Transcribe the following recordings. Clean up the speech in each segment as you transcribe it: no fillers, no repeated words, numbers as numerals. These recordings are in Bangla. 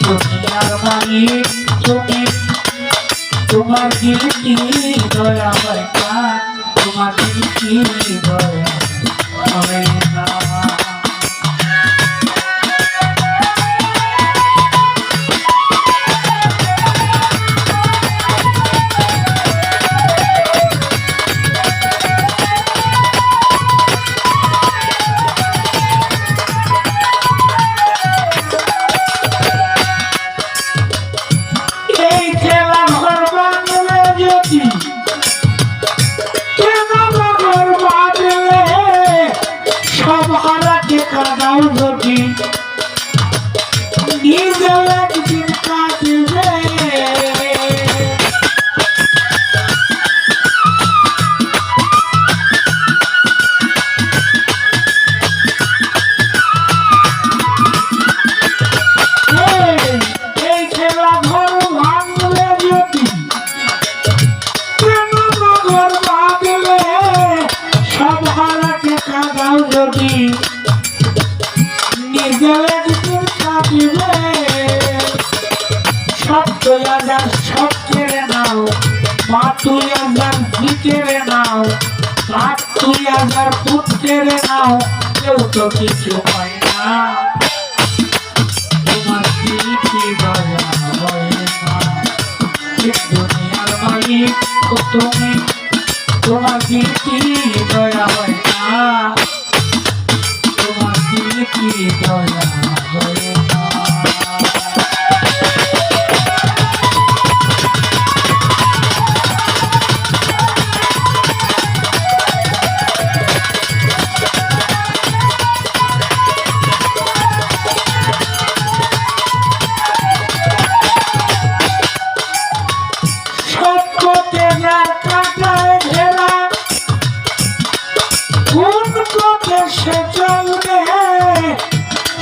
দুনিয়ার মালিক তুমি, তোমার দিল কি দয়া হয় না, তোমার দিল কি দয়া হয় না। সব কেড়ে নাও, মা তুই আজার কেড়ে নাও, হাত তুই আজার ফুট কেড়ে নাও, কেউ তো কিছু হয় না। তোমার কি দয়া হয় না, দুনিয়ার মালিক তুমি, তোমার কি দয়া হয় না, তোমার কি দয়া হয় না।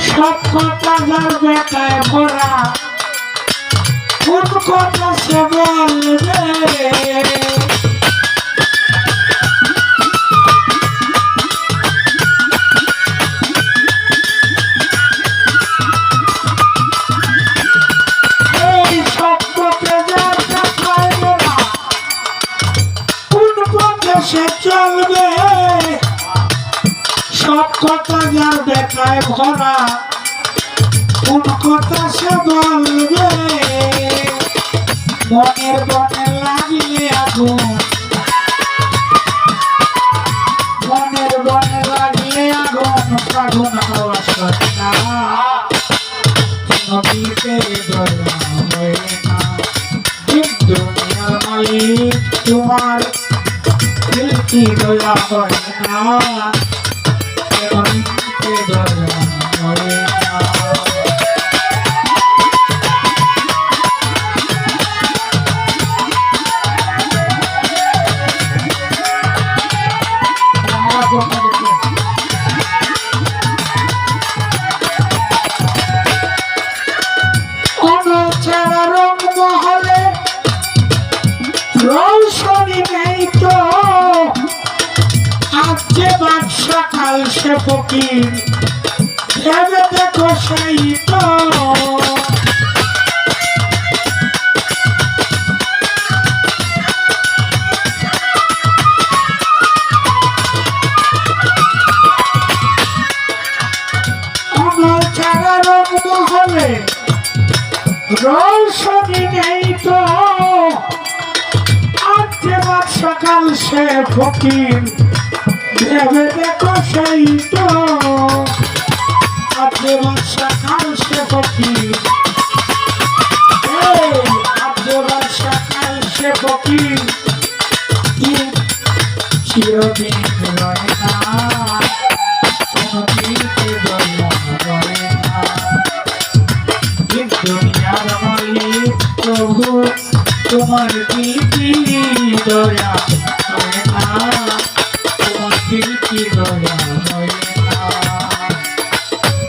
সব কথা যার বেটায় ভরা, কোন কথা সে বলবে, এই সব কথা যার বেটায় ভরা, কোন কথা সে চলবে, সব কথা যার বেটায় ভরা, কোন কথা সে বলবে, মনের বনে লাগলে আগুন, মনের বনে লাগলে আগুন, আগুন হওয়া সত্য না, নদীতে দয়া হয় না। দুনিয়ার মালিক তোমার দিল কি দয়া হয় না, নদীতে দয়া হয় না। সকাল সে ফকির ভেবে দেখো সেই তো, আমার ছাড়া রঙ মহলে রৌশনি নেই তো, আজকে বাদ সকাল সে ফকির ভেবে দেখো সেই তো, আজকে বাদ সকাল সে ফকির, আজকে বাদ সকাল সে ফকির, চিরদিন রয় না, কোনদিন দয়া রয় না। দুনিয়ার মালিক প্রভু তোমার কি দয়া হয় না, তোমার কি দয়া হয় না।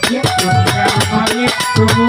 দুনিয়ার মালিক প্রভু